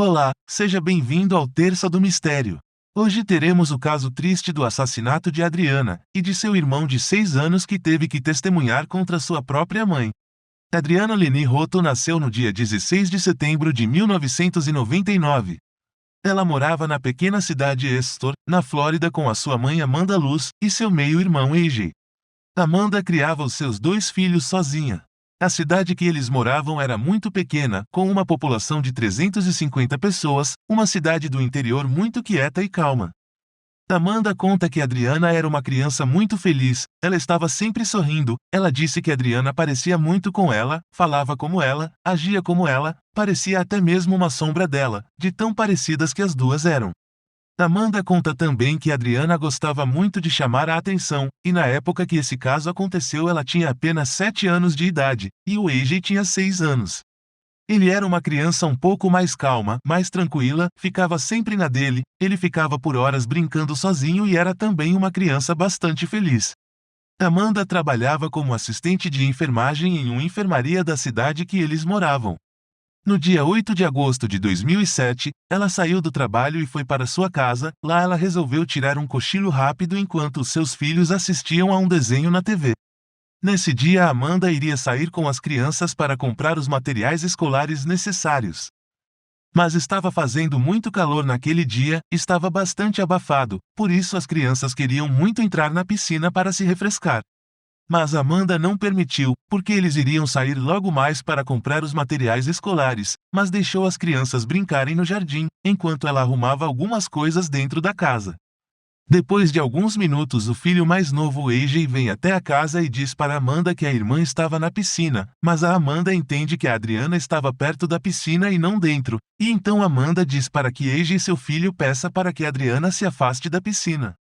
Olá, seja bem-vindo ao Terça do Mistério. Hoje teremos o caso triste do assassinato de Adriana e de seu irmão de 6 anos que teve que testemunhar contra sua própria mãe. Adriana Leni Roto nasceu no dia 16 de setembro de 1999. Ela morava na pequena cidade Estor, na Flórida, com a sua mãe Amanda Luz e seu meio-irmão AJ. Amanda criava os seus 2 filhos sozinha. A cidade que eles moravam era muito pequena, com uma população de 350 pessoas, uma cidade do interior muito quieta e calma. Amanda conta que Adriana era uma criança muito feliz, ela estava sempre sorrindo, ela disse que Adriana parecia muito com ela, falava como ela, agia como ela, parecia até mesmo uma sombra dela, de tão parecidas que as duas eram. Amanda conta também que Adriana gostava muito de chamar a atenção, e na época que esse caso aconteceu ela tinha apenas 7 anos de idade, e o AJ tinha 6 anos. Ele era uma criança um pouco mais calma, mais tranquila, ficava sempre na dele, ele ficava por horas brincando sozinho e era também uma criança bastante feliz. Amanda trabalhava como assistente de enfermagem em uma enfermaria da cidade que eles moravam. No dia 8 de agosto de 2007, ela saiu do trabalho e foi para sua casa. Lá ela resolveu tirar um cochilo rápido enquanto os seus filhos assistiam a um desenho na TV. Nesse dia, Amanda iria sair com as crianças para comprar os materiais escolares necessários. Mas estava fazendo muito calor naquele dia, estava bastante abafado, por isso as crianças queriam muito entrar na piscina para se refrescar. Mas Amanda não permitiu, porque eles iriam sair logo mais para comprar os materiais escolares, mas deixou as crianças brincarem no jardim, enquanto ela arrumava algumas coisas dentro da casa. Depois de alguns minutos, o filho mais novo, AJ, vem até a casa e diz para Amanda que a irmã estava na piscina, mas a Amanda entende que a Adriana estava perto da piscina e não dentro, e então Amanda diz para que AJ, seu filho, peça para que Adriana se afaste da piscina.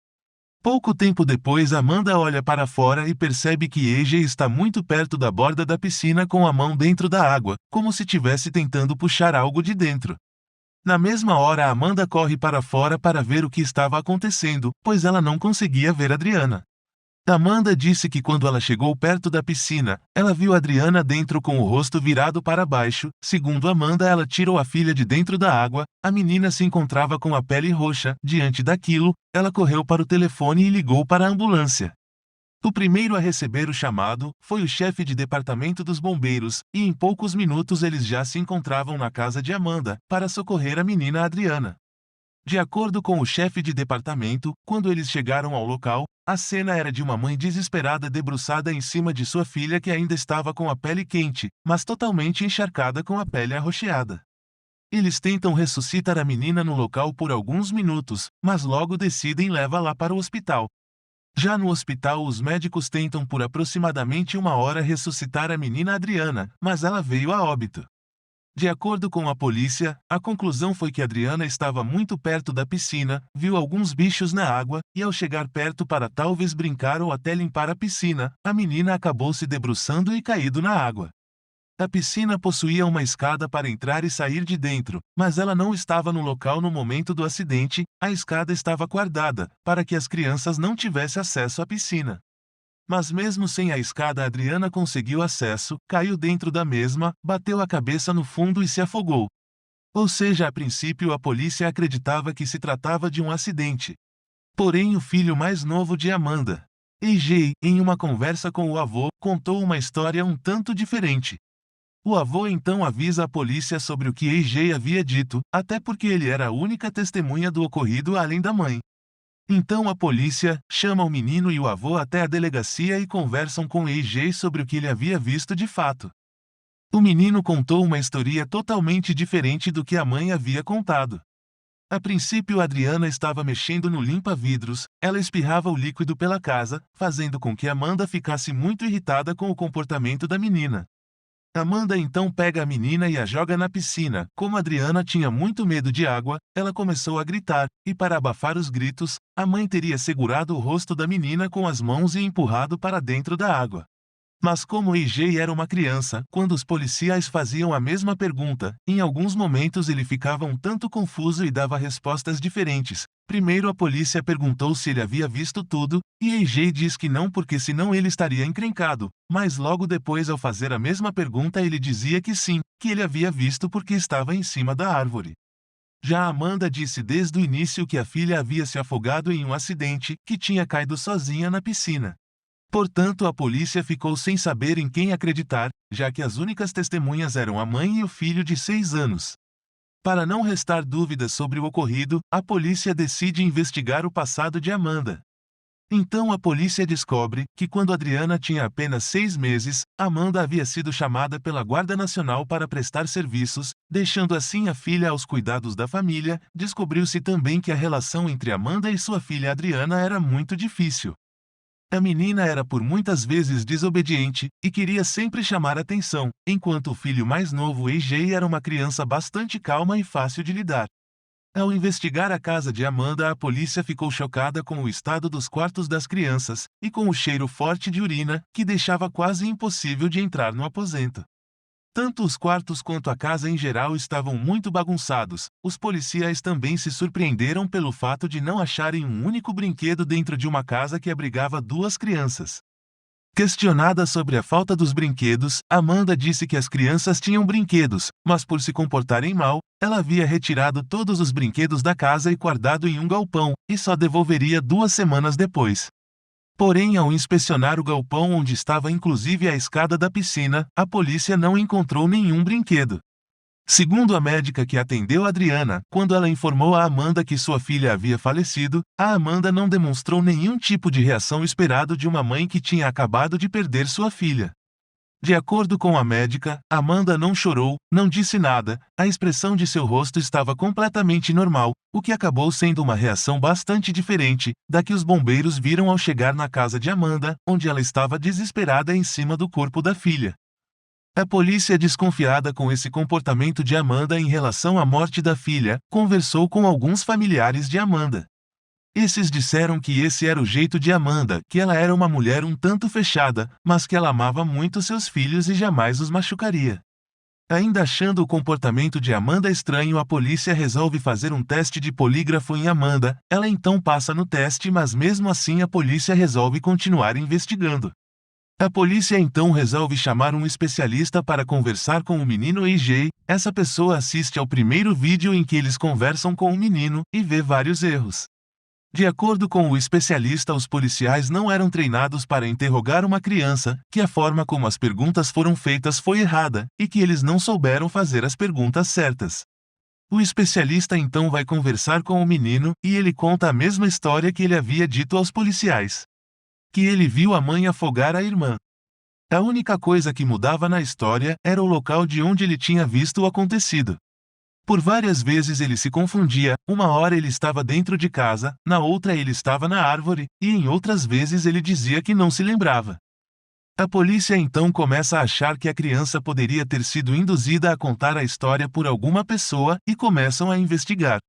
Pouco tempo depois, Amanda olha para fora e percebe que AJ está muito perto da borda da piscina com a mão dentro da água, como se estivesse tentando puxar algo de dentro. Na mesma hora, Amanda corre para fora para ver o que estava acontecendo, pois ela não conseguia ver Adriana. Amanda disse que quando ela chegou perto da piscina, ela viu Adriana dentro com o rosto virado para baixo. Segundo Amanda, ela tirou a filha de dentro da água, a menina se encontrava com a pele roxa. Diante daquilo, ela correu para o telefone e ligou para a ambulância. O primeiro a receber o chamado foi o chefe de departamento dos bombeiros, e em poucos minutos eles já se encontravam na casa de Amanda, para socorrer a menina Adriana. De acordo com o chefe de departamento, quando eles chegaram ao local, a cena era de uma mãe desesperada debruçada em cima de sua filha que ainda estava com a pele quente, mas totalmente encharcada com a pele arroxeada. Eles tentam ressuscitar a menina no local por alguns minutos, mas logo decidem levá-la para o hospital. Já no hospital, os médicos tentam por aproximadamente 1 hora ressuscitar a menina Adriana, mas ela veio a óbito. De acordo com a polícia, a conclusão foi que Adriana estava muito perto da piscina, viu alguns bichos na água, e ao chegar perto para talvez brincar ou até limpar a piscina, a menina acabou se debruçando e caído na água. A piscina possuía uma escada para entrar e sair de dentro, mas ela não estava no local no momento do acidente. A escada estava guardada, para que as crianças não tivessem acesso à piscina. Mas mesmo sem a escada, Adriana conseguiu acesso, caiu dentro da mesma, bateu a cabeça no fundo e se afogou. Ou seja, a princípio a polícia acreditava que se tratava de um acidente. Porém, o filho mais novo de Amanda, AJ, em uma conversa com o avô, contou uma história um tanto diferente. O avô então avisa a polícia sobre o que AJ havia dito, até porque ele era a única testemunha do ocorrido além da mãe. Então a polícia chama o menino e o avô até a delegacia e conversam com AJ sobre o que ele havia visto de fato. O menino contou uma história totalmente diferente do que a mãe havia contado. A princípio, Adriana estava mexendo no limpa-vidros, ela espirrava o líquido pela casa, fazendo com que Amanda ficasse muito irritada com o comportamento da menina. Amanda então pega a menina e a joga na piscina. Como Adriana tinha muito medo de água, ela começou a gritar, e para abafar os gritos, a mãe teria segurado o rosto da menina com as mãos e empurrado para dentro da água. Mas como AJ era uma criança, quando os policiais faziam a mesma pergunta, em alguns momentos ele ficava um tanto confuso e dava respostas diferentes. Primeiro a polícia perguntou se ele havia visto tudo, e AJ diz que não porque senão ele estaria encrencado, mas logo depois ao fazer a mesma pergunta ele dizia que sim, que ele havia visto porque estava em cima da árvore. Já Amanda disse desde o início que a filha havia se afogado em um acidente, que tinha caído sozinha na piscina. Portanto, a polícia ficou sem saber em quem acreditar, já que as únicas testemunhas eram a mãe e o filho de 6 anos. Para não restar dúvidas sobre o ocorrido, a polícia decide investigar o passado de Amanda. Então a polícia descobre que quando Adriana tinha apenas 6 meses, Amanda havia sido chamada pela Guarda Nacional para prestar serviços, deixando assim a filha aos cuidados da família. Descobriu-se também que a relação entre Amanda e sua filha Adriana era muito difícil. A menina era por muitas vezes desobediente e queria sempre chamar atenção, enquanto o filho mais novo, AJ, era uma criança bastante calma e fácil de lidar. Ao investigar a casa de Amanda, a polícia ficou chocada com o estado dos quartos das crianças e com o cheiro forte de urina, que deixava quase impossível de entrar no aposento. Tanto os quartos quanto a casa em geral estavam muito bagunçados. Os policiais também se surpreenderam pelo fato de não acharem um único brinquedo dentro de uma casa que abrigava 2 crianças. Questionada sobre a falta dos brinquedos, Amanda disse que as crianças tinham brinquedos, mas por se comportarem mal, ela havia retirado todos os brinquedos da casa e guardado em um galpão, e só devolveria 2 semanas depois. Porém, ao inspecionar o galpão onde estava inclusive a escada da piscina, a polícia não encontrou nenhum brinquedo. Segundo a médica que atendeu Adriana, quando ela informou a Amanda que sua filha havia falecido, a Amanda não demonstrou nenhum tipo de reação esperado de uma mãe que tinha acabado de perder sua filha. De acordo com a médica, Amanda não chorou, não disse nada, a expressão de seu rosto estava completamente normal, o que acabou sendo uma reação bastante diferente da que os bombeiros viram ao chegar na casa de Amanda, onde ela estava desesperada em cima do corpo da filha. A polícia, desconfiada com esse comportamento de Amanda em relação à morte da filha, conversou com alguns familiares de Amanda. Esses disseram que esse era o jeito de Amanda, que ela era uma mulher um tanto fechada, mas que ela amava muito seus filhos e jamais os machucaria. Ainda achando o comportamento de Amanda estranho, a polícia resolve fazer um teste de polígrafo em Amanda. Ela então passa no teste, mas mesmo assim a polícia resolve continuar investigando. A polícia então resolve chamar um especialista para conversar com o menino AJ. Essa pessoa assiste ao primeiro vídeo em que eles conversam com o menino e vê vários erros. De acordo com o especialista, os policiais não eram treinados para interrogar uma criança, que a forma como as perguntas foram feitas foi errada, e que eles não souberam fazer as perguntas certas. O especialista então vai conversar com o menino, e ele conta a mesma história que ele havia dito aos policiais. Que ele viu a mãe afogar a irmã. A única coisa que mudava na história era o local de onde ele tinha visto o acontecido. Por várias vezes ele se confundia, uma hora ele estava dentro de casa, na outra ele estava na árvore, e em outras vezes ele dizia que não se lembrava. A polícia então começa a achar que a criança poderia ter sido induzida a contar a história por alguma pessoa e começam a investigar.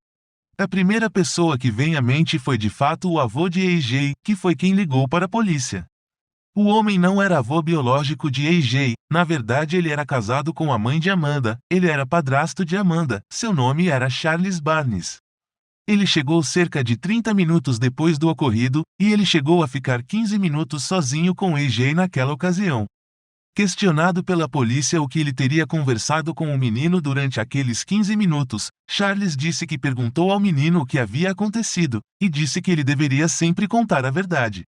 A primeira pessoa que vem à mente foi de fato o avô de AJ, que foi quem ligou para a polícia. O homem não era avô biológico de AJ, na verdade ele era casado com a mãe de Amanda, ele era padrasto de Amanda, seu nome era Charles Barnes. Ele chegou cerca de 30 minutos depois do ocorrido, e ele chegou a ficar 15 minutos sozinho com AJ naquela ocasião. Questionado pela polícia o que ele teria conversado com o menino durante aqueles 15 minutos, Charles disse que perguntou ao menino o que havia acontecido, e disse que ele deveria sempre contar a verdade.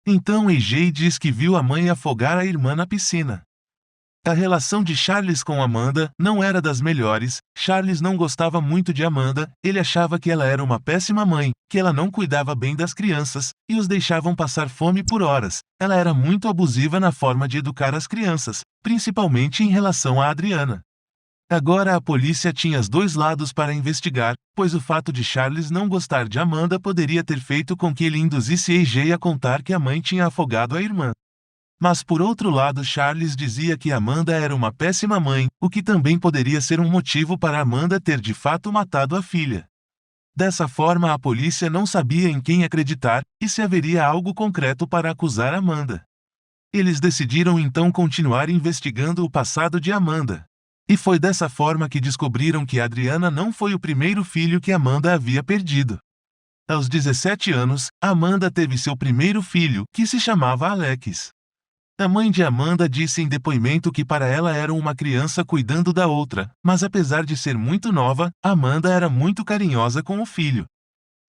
Então AJ diz que viu a mãe afogar a irmã na piscina. A relação de Charles com Amanda não era das melhores. Charles não gostava muito de Amanda, ele achava que ela era uma péssima mãe, que ela não cuidava bem das crianças, e os deixavam passar fome por horas. Ela era muito abusiva na forma de educar as crianças, principalmente em relação a Adriana. Agora a polícia tinha os 2 lados para investigar, pois o fato de Charles não gostar de Amanda poderia ter feito com que ele induzisse AJ a contar que a mãe tinha afogado a irmã. Mas por outro lado, Charles dizia que Amanda era uma péssima mãe, o que também poderia ser um motivo para Amanda ter de fato matado a filha. Dessa forma, a polícia não sabia em quem acreditar, e se haveria algo concreto para acusar Amanda. Eles decidiram então continuar investigando o passado de Amanda. E foi dessa forma que descobriram que Adriana não foi o primeiro filho que Amanda havia perdido. Aos 17 anos, Amanda teve seu primeiro filho, que se chamava Alex. A mãe de Amanda disse em depoimento que para ela era uma criança cuidando da outra, mas apesar de ser muito nova, Amanda era muito carinhosa com o filho.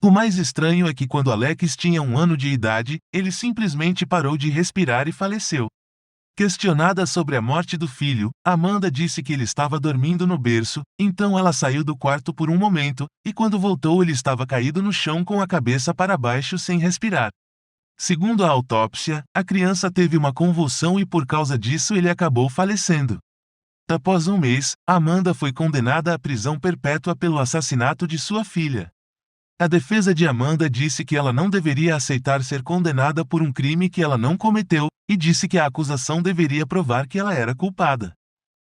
O mais estranho é que quando Alex tinha 1 ano de idade, ele simplesmente parou de respirar e faleceu. Questionada sobre a morte do filho, Amanda disse que ele estava dormindo no berço, então ela saiu do quarto por um momento, e quando voltou ele estava caído no chão com a cabeça para baixo sem respirar. Segundo a autópsia, a criança teve uma convulsão e por causa disso ele acabou falecendo. Após um mês, Amanda foi condenada à prisão perpétua pelo assassinato de sua filha. A defesa de Amanda disse que ela não deveria aceitar ser condenada por um crime que ela não cometeu, e disse que a acusação deveria provar que ela era culpada.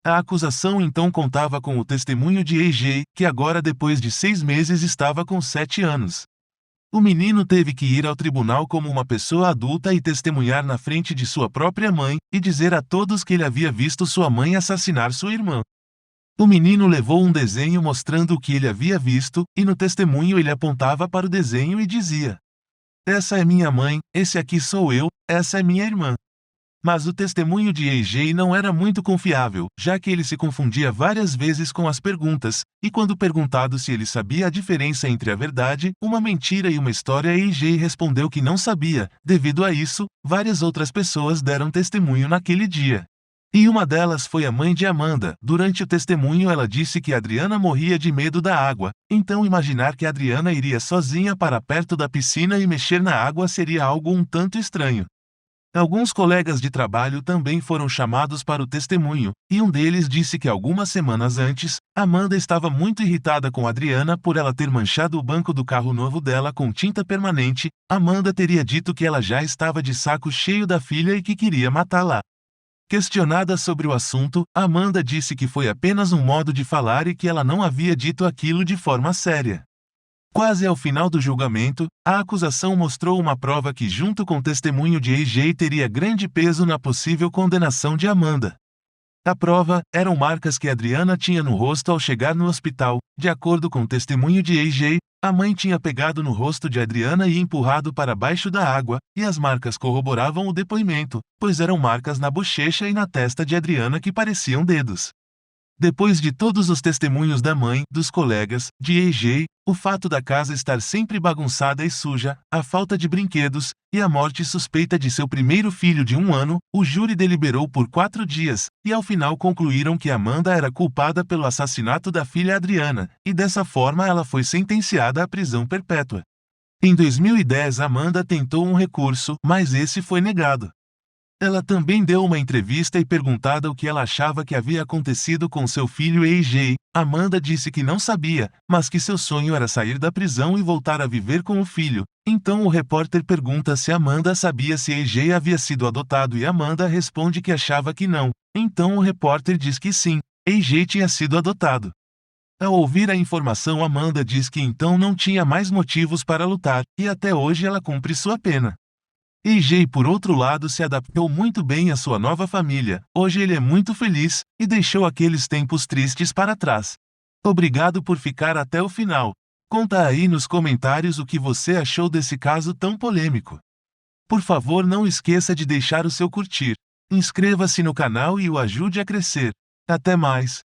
A acusação então contava com o testemunho de AJ, que agora depois de 6 meses estava com 7 anos. O menino teve que ir ao tribunal como uma pessoa adulta e testemunhar na frente de sua própria mãe, e dizer a todos que ele havia visto sua mãe assassinar sua irmã. O menino levou um desenho mostrando o que ele havia visto, e no testemunho ele apontava para o desenho e dizia: "Essa é minha mãe, esse aqui sou eu, essa é minha irmã." Mas o testemunho de AJ não era muito confiável, já que ele se confundia várias vezes com as perguntas, e quando perguntado se ele sabia a diferença entre a verdade, uma mentira e uma história, AJ respondeu que não sabia. Devido a isso, várias outras pessoas deram testemunho naquele dia. E uma delas foi a mãe de Amanda. Durante o testemunho ela disse que Adriana morria de medo da água, então imaginar que Adriana iria sozinha para perto da piscina e mexer na água seria algo um tanto estranho. Alguns colegas de trabalho também foram chamados para o testemunho, e um deles disse que algumas semanas antes, Amanda estava muito irritada com Adriana por ela ter manchado o banco do carro novo dela com tinta permanente. Amanda teria dito que ela já estava de saco cheio da filha e que queria matá-la. Questionada sobre o assunto, Amanda disse que foi apenas um modo de falar e que ela não havia dito aquilo de forma séria. Quase ao final do julgamento, a acusação mostrou uma prova que, junto com o testemunho de AJ, teria grande peso na possível condenação de Amanda. A prova eram marcas que Adriana tinha no rosto ao chegar no hospital. De acordo com o testemunho de AJ, a mãe tinha pegado no rosto de Adriana e empurrado para baixo da água, e as marcas corroboravam o depoimento, pois eram marcas na bochecha e na testa de Adriana que pareciam dedos. Depois de todos os testemunhos da mãe, dos colegas, de AJ, o fato da casa estar sempre bagunçada e suja, a falta de brinquedos, e a morte suspeita de seu primeiro filho de 1 ano, o júri deliberou por 4 dias, e ao final concluíram que Amanda era culpada pelo assassinato da filha Adriana, e dessa forma ela foi sentenciada à prisão perpétua. Em 2010 Amanda tentou um recurso, mas esse foi negado. Ela também deu uma entrevista e perguntada o que ela achava que havia acontecido com seu filho AJ, Amanda disse que não sabia, mas que seu sonho era sair da prisão e voltar a viver com o filho. Então o repórter pergunta se Amanda sabia se AJ havia sido adotado e Amanda responde que achava que não. Então o repórter diz que sim, AJ tinha sido adotado. Ao ouvir a informação, Amanda diz que então não tinha mais motivos para lutar, e até hoje ela cumpre sua pena. AJ, por outro lado, se adaptou muito bem à sua nova família. Hoje ele é muito feliz, e deixou aqueles tempos tristes para trás. Obrigado por ficar até o final. Conta aí nos comentários o que você achou desse caso tão polêmico. Por favor, não esqueça de deixar o seu curtir. Inscreva-se no canal e o ajude a crescer. Até mais!